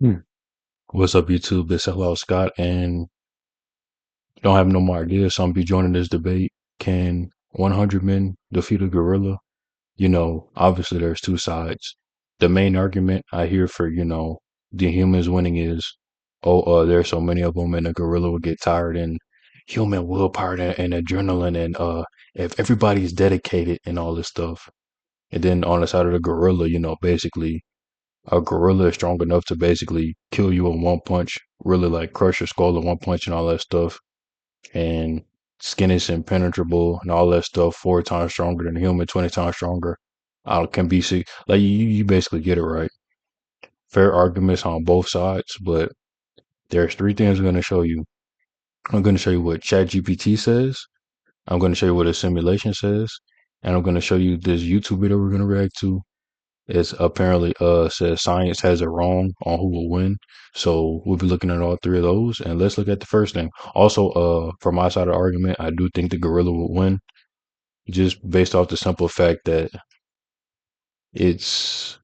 Hmm. What's up, YouTube? It's Hello Scott, and don't have no more ideas, so I'm be joining this debate. Can 100 men defeat a gorilla? Obviously there's two sides. The main argument I hear for, the humans winning is, there's so many of them, and the gorilla will get tired, and human willpower and adrenaline, and if everybody's dedicated and all this stuff. And then on the side of the gorilla, basically a gorilla is strong enough to basically kill you in one punch, really like crush your skull in one punch and all that stuff. And skin is impenetrable and all that stuff, 4 times stronger than a human, 20 times stronger. Can be sick. Like you basically get it right. Fair arguments on both sides, but there's three things I'm going to show you. I'm going to show you what ChatGPT says. I'm going to show you what a simulation says, and I'm going to show you this YouTube video we're going to react to. It's apparently says science has it wrong on who will win. So we'll be looking at all three of those, and let's look at the first thing. Also, from my side of the argument, I do think the gorilla will win, just based off the simple fact that it's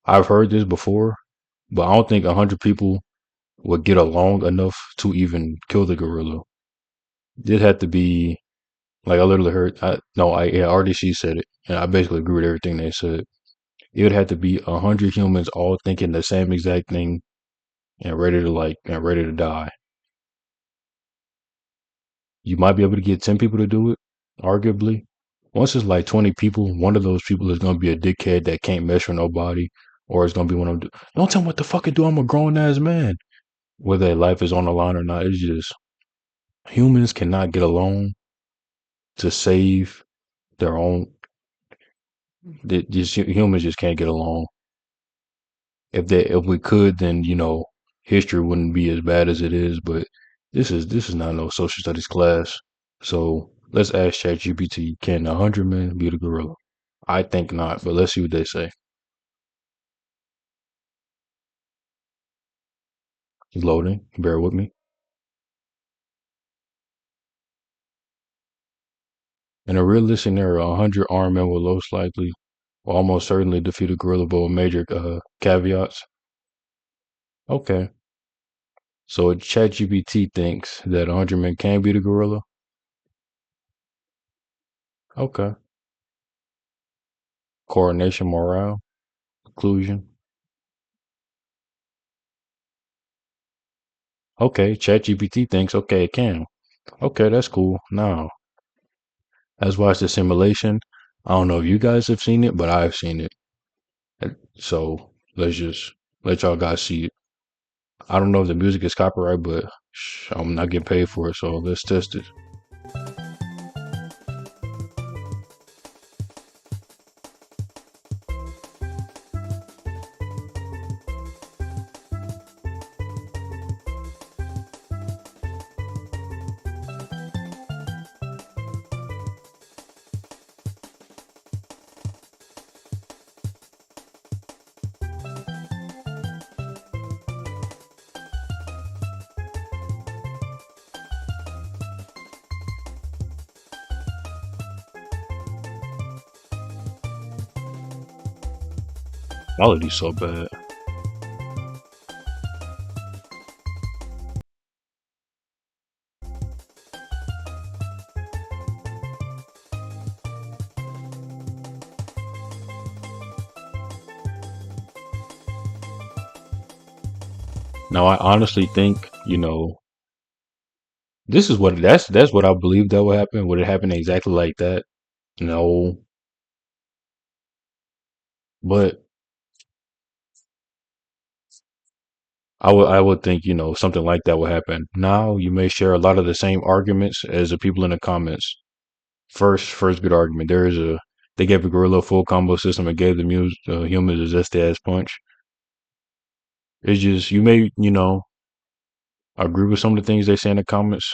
I've heard this before, but I don't think 100 people would get along enough to even kill the gorilla. It had to be like I literally heard. Yeah, RDC said it, and I basically agree with everything they said. It would have to be 100 humans all thinking the same exact thing and ready to die. You might be able to get 10 people to do it, arguably. Once it's like 20 people, one of those people is gonna be a dickhead that can't mesh with nobody, or it's gonna be one of them. Don't tell me what the fuck to do. I'm a grown ass man. Whether their life is on the line or not, it's just humans cannot get along to save their own. Just humans just can't get along. If we could, then history wouldn't be as bad as it is. But this is not no social studies class. So let's ask ChatGPT, can 100 men beat a gorilla? I think not, but let's see what they say. It's loading. Bear with me. In a realistic scenario, 100 armed men will most likely, or almost certainly defeat a gorilla, but with major caveats. Okay. So ChatGPT thinks that 100 men can beat a gorilla. Okay. Coordination, morale, conclusion. Okay. ChatGPT thinks, okay, it can. Okay, that's cool. Now, let's watch the simulation. I don't know if you guys have seen it, but I've seen it. So let's just let y'all guys see it. I don't know if the music is copyright, but I'm not getting paid for it. So let's test it. Quality's so bad. Now I honestly think, this is what that's what I believe that would happen. Would it happen exactly like that? No. But I would think, something like that would happen. Now you may share a lot of the same arguments as the people in the comments. First good argument. They gave a gorilla a full combo system and gave the humans a zesty ass punch. It's just you may, agree with some of the things they say in the comments.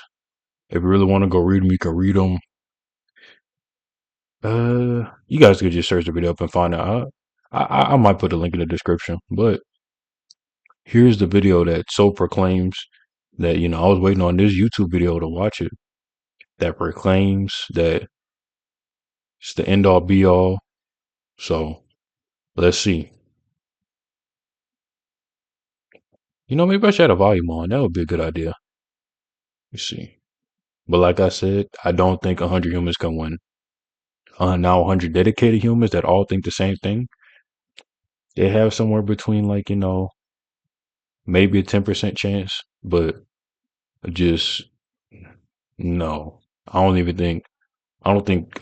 If you really want to go read them, you can read them. You guys could just search the video up and find out. I might put a link in the description. But here's the video that so proclaims that I was waiting on this YouTube video to watch it. That proclaims that it's the end all be all. So let's see. Maybe I should have a volume on. That would be a good idea. You see. But like I said, I don't think 100 humans can win. Now 100 dedicated humans that all think the same thing, they have somewhere between like, maybe a 10% chance, but just no. I don't think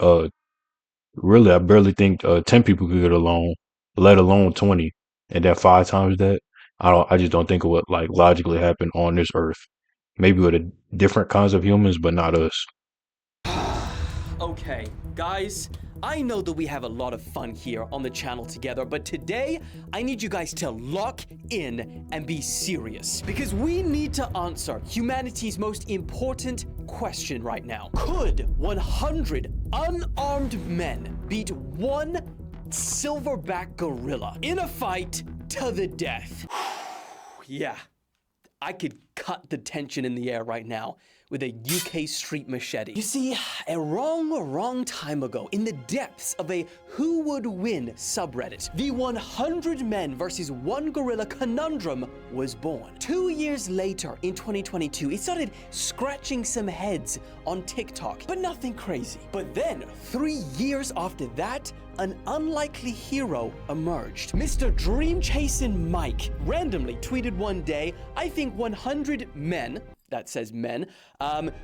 really I barely think 10 people could get along, let alone 20. And that 5 times that, I just don't think it would like logically happen on this earth. Maybe with a different kinds of humans, but not us. Okay, guys, I know that we have a lot of fun here on the channel together, but today I need you guys to lock in and be serious because we need to answer humanity's most important question right now. Could 100 unarmed men beat one silverback gorilla in a fight to the death? Yeah, I could cut the tension in the air right now with a UK street machete. You see, a wrong time ago, in the depths of a who would win subreddit, the 100 men versus one gorilla conundrum was born. 2 years later, in 2022, it started scratching some heads on TikTok, but nothing crazy. But then, 3 years after that, an unlikely hero emerged. Mr. Dream Chasing Mike randomly tweeted one day, I think 100 men, that says men,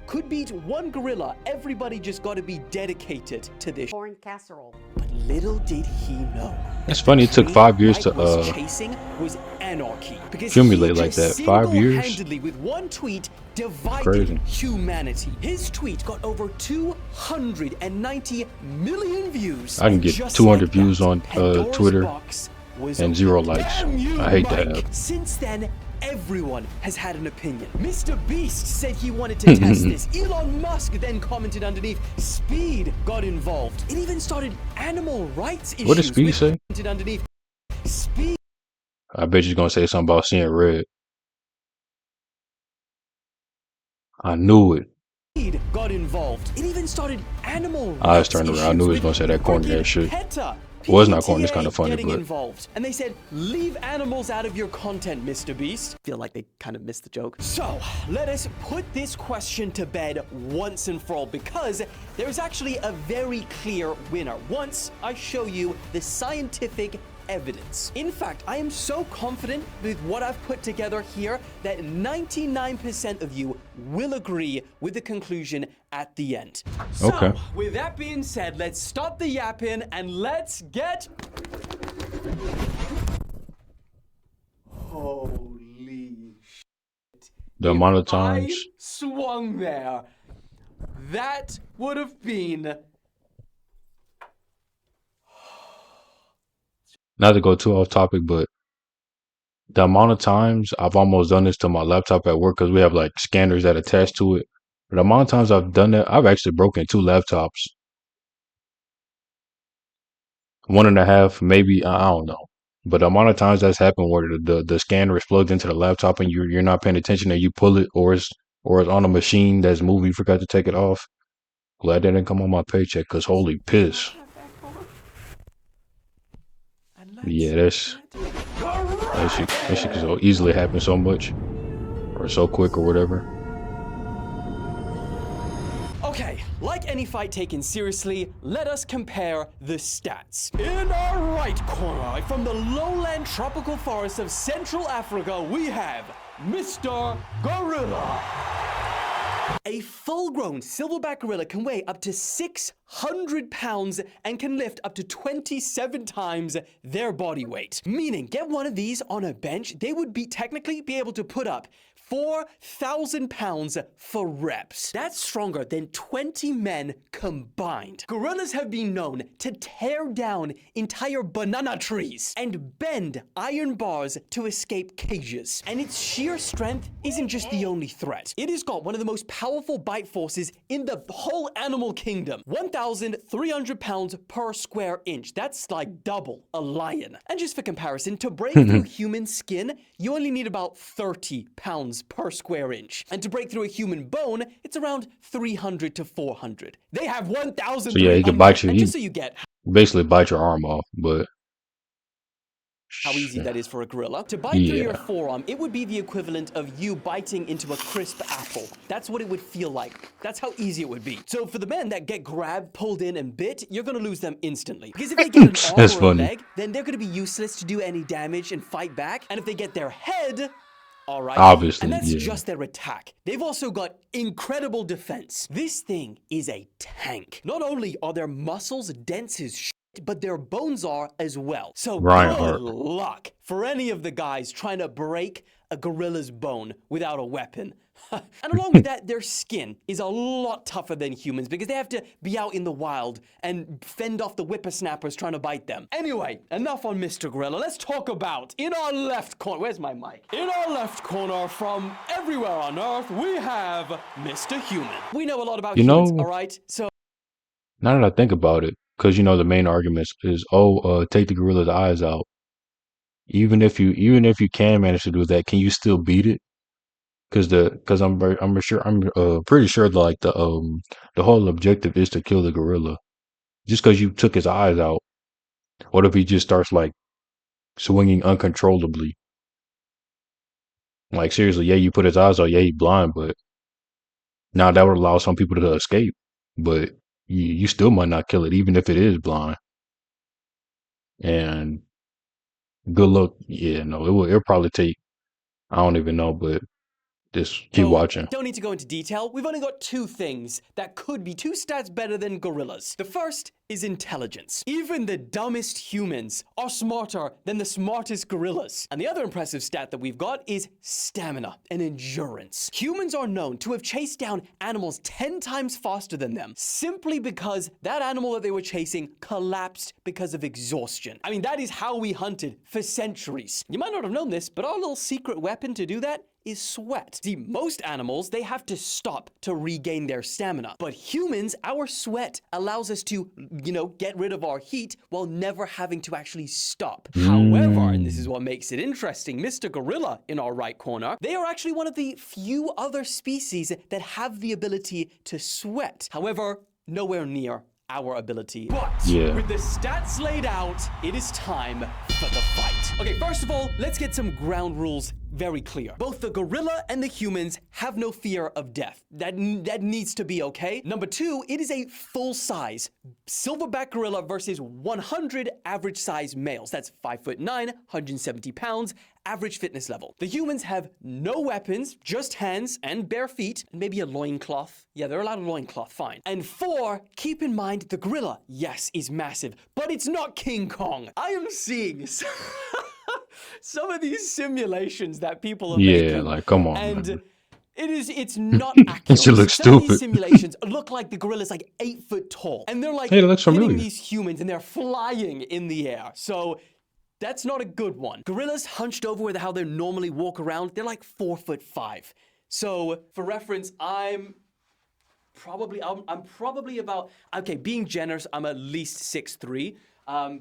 could beat one gorilla. Everybody just got to be dedicated to this corn casserole. But little did he know. It's funny, it took 5 years to chasing was anarchy because accumulate like that. 5 years? Single-handedly with one tweet divided Crazy. humanity. His tweet got over 290 million views. I can get 200 views on Twitter and 0 likes. I hate that. Since then, everyone has had an opinion. Mr. Beast said he wanted to test this. Elon Musk then commented underneath. Speed got involved. It even started animal rights issues. What did Speed say? Underneath. Speed. I bet you're gonna say something about seeing red. I knew it. Got involved. It even started animal rights Eyes turned around. I knew he was gonna say that corny ass shit. Well, it's not corny, it's kind of funny, but involved. And they said, leave animals out of your content, Mr. Beast. Feel like they kind of missed the joke. So, let us put this question to bed once and for all, because there's actually a very clear winner once I show you the scientific evidence. In fact, I am so confident with what I've put together here that 99% of you will agree with the conclusion at the end. Okay. So, with that being said, let's stop the yapping and let's get... Holy shit. the amount of times I swung there, that would have been... not to go too off topic, but the amount of times I've almost done this to my laptop at work because we have like scanners that attach to it. But the amount of times I've done that, I've actually broken 2 laptops. 1.5, maybe, I don't know. But the amount of times that's happened where the scanner is plugged into the laptop and you're not paying attention and you pull it, or it's on a machine that's moving, you forgot to take it off. Glad that didn't come on my paycheck, because holy piss. Yeah, that shit can so easily happen so much, or so quick, or whatever. Okay, like any fight taken seriously, let us compare the stats. In our right corner, from the lowland tropical forests of Central Africa, we have Mr. Gorilla. A full-grown silverback gorilla can weigh up to 600 pounds and can lift up to 27 times their body weight. Meaning, get one of these on a bench, they would technically be able to put up 4,000 pounds for reps. That's stronger than 20 men combined. Gorillas have been known to tear down entire banana trees and bend iron bars to escape cages. And its sheer strength isn't just the only threat. It has got one of the most powerful bite forces in the whole animal kingdom. 1,300 pounds per square inch. That's like double a lion. And just for comparison, to break through human skin, you only need about 30 pounds per square inch. And to break through a human bone, it's around 300 to 400. They have 1,000. So yeah, he can bite you. And just so you get... basically bite your arm off, but how easy that is for a gorilla. To bite through your Yeah. forearm, it would be the equivalent of you biting into a crisp apple. That's what it would feel like. That's how easy it would be. So for the men that get grabbed, pulled in, and bit, you're gonna lose them instantly. Because if they get an arm That's or a funny. leg, then they're gonna be useless to do any damage and fight back. And if they get their head, all right. Obviously, And that's yeah. just their attack. They've also got incredible defense. This thing is a tank. Not only are their muscles dense as shit, but their bones are as well. So Reinhardt. good luck for any of the guys trying to break a gorilla's bone without a weapon. And along with that, their skin is a lot tougher than humans because they have to be out in the wild and fend off the whippersnappers trying to bite them. Anyway, enough on Mr. Gorilla. Let's talk about in our left corner. Where's my mic? In our left corner from everywhere on Earth, we have Mr. Human. We know a lot about You humans, know, all right? So now that I think about it, because the main argument is, take the gorilla's eyes out. Even if you can manage to do that, can you still beat it? Because I'm pretty sure like the whole objective is to kill the gorilla. Just because you took his eyes out, what if he just starts like swinging uncontrollably? Like seriously, yeah, you put his eyes out, yeah, he's blind, but now that would allow some people to escape. But you still might not kill it, even if it is blind. And good luck. Yeah, no, it'll probably take. I don't even know, but just keep watching. Don't need to go into detail. We've only got two things that could be two stats better than gorillas. The first is intelligence. Even the dumbest humans are smarter than the smartest gorillas. And the other impressive stat that we've got is stamina and endurance. Humans are known to have chased down animals 10 times faster than them simply because that animal that they were chasing collapsed because of exhaustion. I mean, that is how we hunted for centuries. You might not have known this, but our little secret weapon to do that is sweat. See, most animals, they have to stop to regain their stamina. But humans, our sweat allows us to, get rid of our heat while never having to actually stop. However, and this is what makes it interesting, Mr. Gorilla in our right corner, they are actually one of the few other species that have the ability to sweat. However, nowhere near our ability. But Yeah. with the stats laid out, it is time for the fight. Okay, first of all, let's get some ground rules very clear. Both the gorilla and the humans have no fear of death. That needs to be okay. Number two, it is a full-size silverback gorilla versus 100 average-size males. That's 5'9", 170 pounds, average fitness level. The humans have no weapons, just hands and bare feet, and maybe a loincloth. Yeah, they're allowed a loincloth, fine. And four, keep in mind the gorilla, yes, is massive, but it's not King Kong. I am seeing some of these simulations that people are making. Yeah, like come on, and man. it's not accurate. She looks Some of these stupid. simulations look like the gorilla's like 8 foot tall, and they're like Hey, that looks hitting familiar. these humans, and they're flying in the air. So that's not a good one. Gorillas hunched over with how they normally walk around, they're like 4'5". So for reference, I'm probably about, okay, being generous, I'm at least 6'3".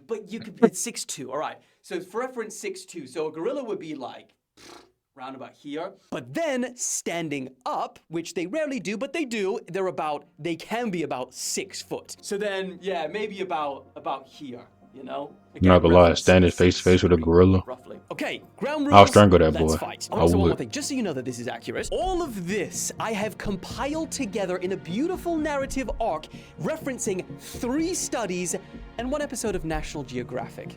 But you could, it's 6'2", all right. So for reference, 6'2". So a gorilla would be like round about here. But then standing up, which they rarely do, but they do, they can be about 6 foot. So then, yeah, maybe about here, Again, I'm not gonna lie, reference standing face to face with a 6'3", gorilla, roughly. Okay, ground rules. I'll strangle that Let's boy. fight. I Also, one more would. thing, just so you know that this is accurate. All of this I have compiled together in a beautiful narrative arc referencing 3 studies and 1 episode of National Geographic.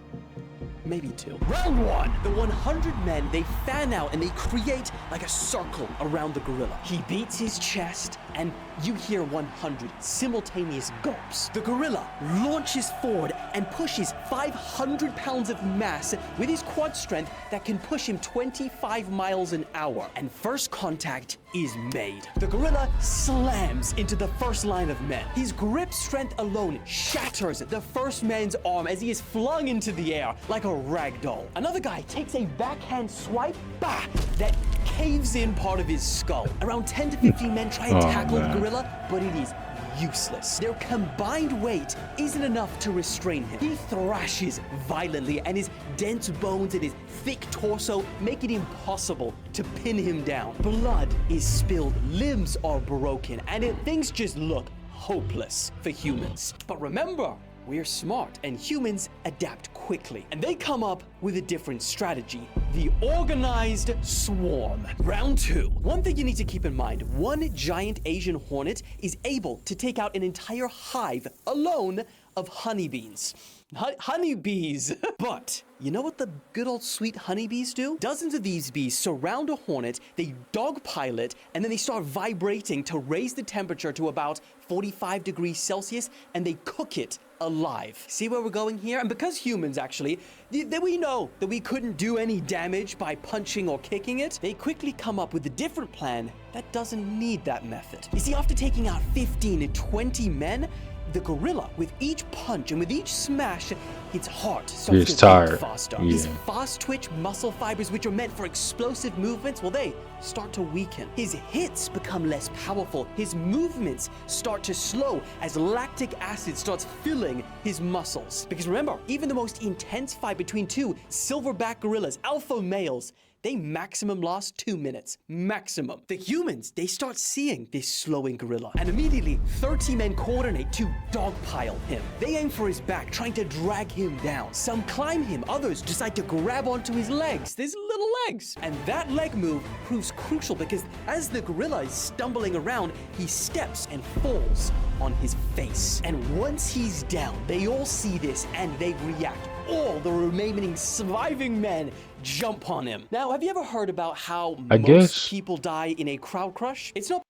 Maybe 2. Round 1. The 100 men, they fan out and they create like a circle around the gorilla. He beats his chest and you hear 100 simultaneous gulps. The gorilla launches forward and pushes 500 pounds of mass with his quad strength that can push him 25 miles an hour. And first contact is made. The gorilla slams into the first line of men. His grip strength alone shatters the first man's arm as he is flung into the air like a rag doll. Another guy takes a backhand swipe, that caves in part of his skull. Around 10 to 15 men try and tackle the gorilla, but it is useless. Their combined weight isn't enough to restrain him. He thrashes violently, and his dense bones and his thick torso make it impossible to pin him down. Blood is spilled, limbs are broken, and things just look hopeless for humans. But remember, we're smart, and humans adapt quickly. And they come up with a different strategy: the organized swarm. Round 2. One thing you need to keep in mind: one giant Asian hornet is able to take out an entire hive alone of honeybees. Honeybees! But you know what the good old sweet honeybees do? Dozens of these bees surround a hornet, they dogpile it, and then they start vibrating to raise the temperature to about 45 degrees Celsius, and they cook it alive. See where we're going here? And because humans actually, that we know that we couldn't do any damage by punching or kicking it, they quickly come up with a different plan that doesn't need that method. You see, after taking out 15 to 20 men, the gorilla, with each punch and with each smash, its heart starts to beat faster. Yeah. His fast twitch muscle fibers, which are meant for explosive movements, well, they start to weaken. His hits become less powerful. His movements start to slow as lactic acid starts filling his muscles. Because remember, even the most intense fight between two silverback gorillas, alpha males, they maximum last 2 minutes. Maximum. The humans, they start seeing this slowing gorilla, and immediately 30 men coordinate to dogpile him. They aim for his back, trying to drag him down. Some climb him, others decide to grab onto his legs, his little legs. And that leg move proves crucial because as the gorilla is stumbling around, he steps and falls on his face. And once he's down, they all see this and they react. All the remaining surviving men jump on him. Now, have you ever heard about how most people die in a crowd crush? It's not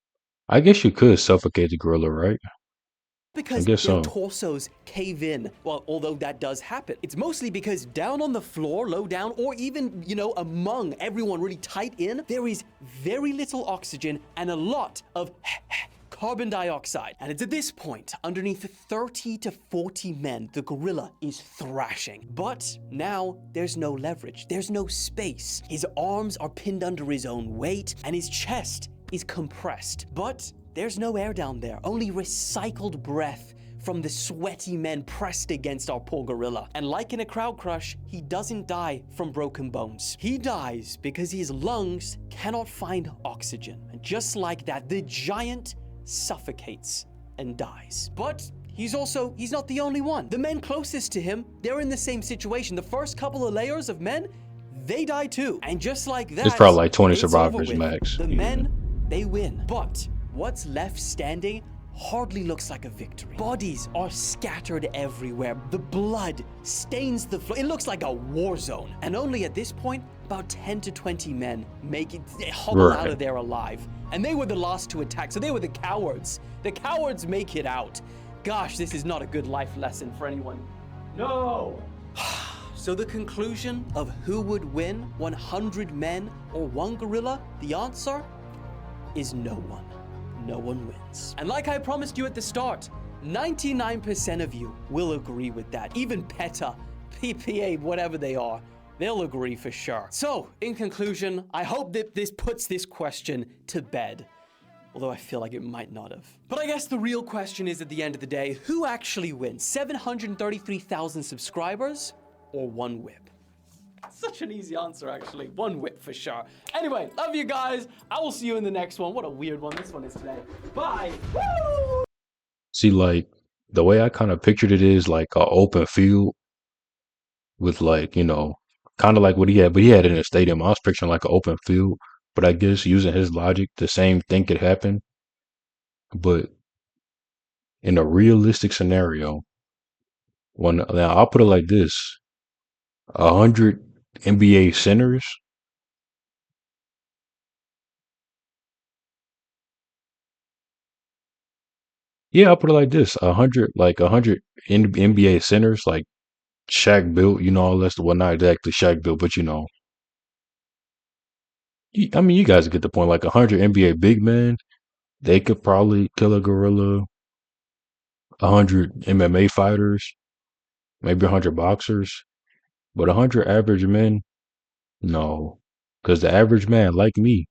I guess you could suffocate the gorilla, right? because their torsos cave in. Well, although that does happen. It's mostly because down on the floor, low down, or even, among everyone really tight in, there is very little oxygen and a lot of carbon dioxide. And it's at this point, underneath 30 to 40 men, the gorilla is thrashing. But now there's no leverage. There's no space. His arms are pinned under his own weight, and his chest is compressed. But there's no air down there, only recycled breath from the sweaty men pressed against our poor gorilla. And like in a crowd crush, he doesn't die from broken bones. He dies because his lungs cannot find oxygen. And just like that, the giant suffocates and dies. But he's not the only one. The men closest to him, they're in the same situation. The first couple of layers of men, they die too. And just like that, it's probably like 20 survivors max. The men, they win. But what's left standing hardly looks like a victory. Bodies are scattered everywhere. The blood stains the floor. It looks like a war zone. And only at this point, about 10 to 20 men hobble out of there alive. And they were the last to attack, so they were the cowards. The cowards make it out. Gosh, this is not a good life lesson for anyone. No! So the conclusion of who would win, 100 men or one gorilla, the answer is no one. No one wins. And like I promised you at the start, 99% of you will agree with that. Even PETA, PPA, whatever they are, they'll agree for sure. So, in conclusion, I hope that this puts this question to bed. Although I feel like it might not have. But I guess the real question is, at the end of the day, who actually wins? 733,000 subscribers or one whip? Such an easy answer, actually. One whip for sure. Anyway, love you guys. I will see you in the next one. What a weird one this one is today. Bye. Woo! See, like, the way I kind of pictured it is like an open field with like, kind of like what he had, but he had it in a stadium. I was picturing like an open field, but I guess using his logic, the same thing could happen. But in a realistic scenario, now I'll put it like this: 100 NBA centers. Yeah, I'll put it like this: 100 NBA centers, like Shaq built. All that's well, not exactly Shaq built, but I mean, you guys get the point. Like 100 NBA big men, they could probably kill a gorilla. 100 MMA fighters, maybe 100 boxers, but 100 average men, no, because the average man, like me,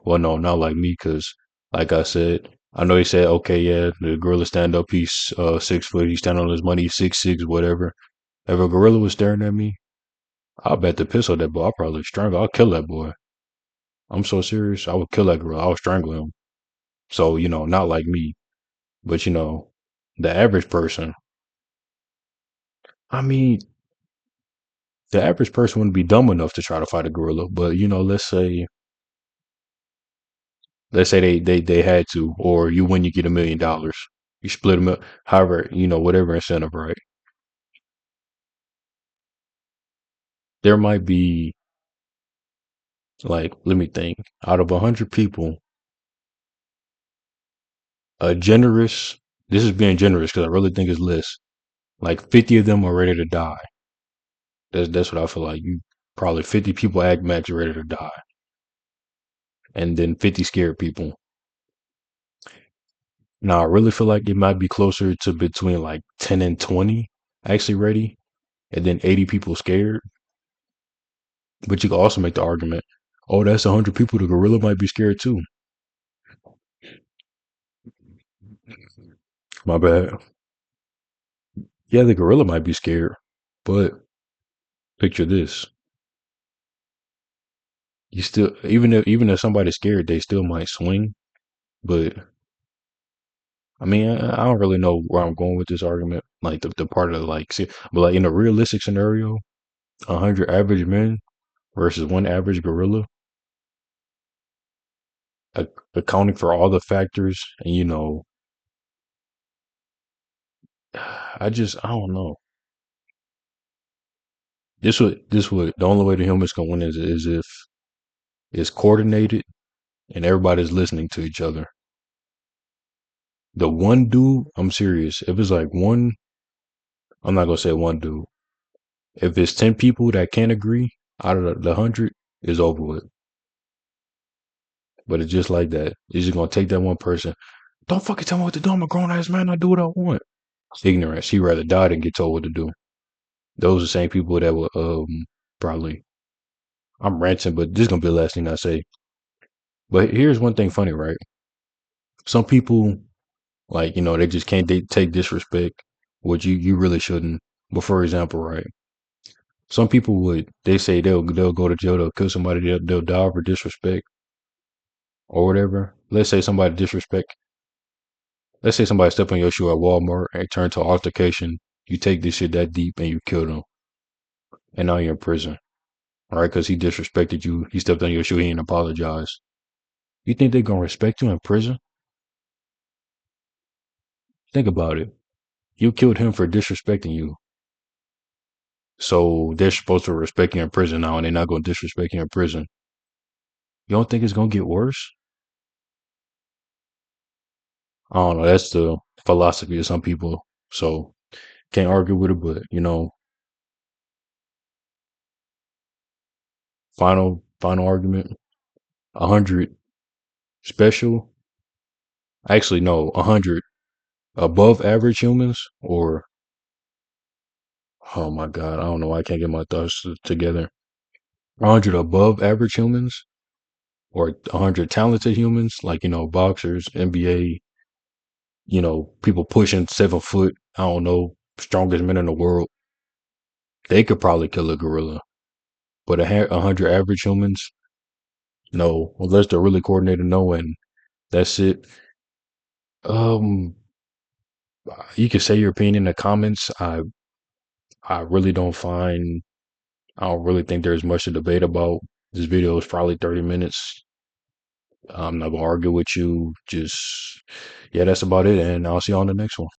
well, no, not like me, because like I said, I know he said, okay, yeah, the gorilla stand up, he's 6 foot, he's standing on his money, he's 6'6", whatever. If a gorilla was staring at me, I'll bet the piss on that boy. I'll probably strangle. I'll kill that boy. I'm so serious. I would kill that gorilla. I'll strangle him. So, not like me, but the average person, I mean, the average person wouldn't be dumb enough to try to fight a gorilla, but let's say they had to, or you win, you get $1 million. You split them up, however, whatever incentive, right? There might be like, let me think, out of 100 people, a generous. This is being generous because I really think it's less. Like 50 of them are ready to die. That's what I feel like. You probably 50 people act max ready to die, and then 50 scared people. Now I really feel like it might be closer to between like 10 and 20 actually ready, and then 80 people scared. But you can also make the argument, oh, that's 100 people. The gorilla might be scared too. My bad. Yeah, the gorilla might be scared, but picture this: you still, even if somebody's scared, they still might swing. But I mean, I don't really know where I'm going with this argument. Like the part of like, see, but like in a realistic scenario, 100 average men versus one average gorilla, accounting for all the factors, and I don't know. This would the only way the humans can win is if it's coordinated and everybody's listening to each other. The one dude, I'm serious. If it's like one, I'm not gonna say one dude. If it's 10 people that can't agree out of the 100, it's over with. But it's just like that. It's just gonna take that one person. Don't fucking tell me what to do. I'm a grown ass man. I do what I want. Ignorance. She rather die than get told what to do. Those are the same people that will probably. I'm ranting, but this is gonna be the last thing I say. But here's one thing funny, right? Some people, like, they just can't take disrespect, which you really shouldn't. But for example, right? Some people they say they'll go to jail, they'll kill somebody, they'll die for disrespect or whatever. Let's say somebody step on your shoe at Walmart and turn to altercation. You take this shit that deep and you kill them, and now you're in prison, all right? Because he disrespected you, he stepped on your shoe, he didn't apologize. You think they're gonna respect you in prison? Think about it. You killed him for disrespecting you. So they're supposed to respect you in prison now, and they're not going to disrespect you in prison. You don't think it's going to get worse? I don't know. That's the philosophy of some people. So can't argue with it, but final argument. 100 special. Actually, no, 100 above average humans, or oh my god, I don't know. I can't get my thoughts together. 100 above average humans, or 100 talented humans, like boxers, NBA, people pushing 7 foot, I don't know, strongest men in the world. They could probably kill a gorilla. But 100 average humans, no, unless they're really coordinated, no, and that's it. Um, you can say your opinion in the comments. I really don't find, I don't really think there's much to debate about. This video is probably 30 minutes. I'm not gonna argue with you. Just, yeah, that's about it, and I'll see you on the next one.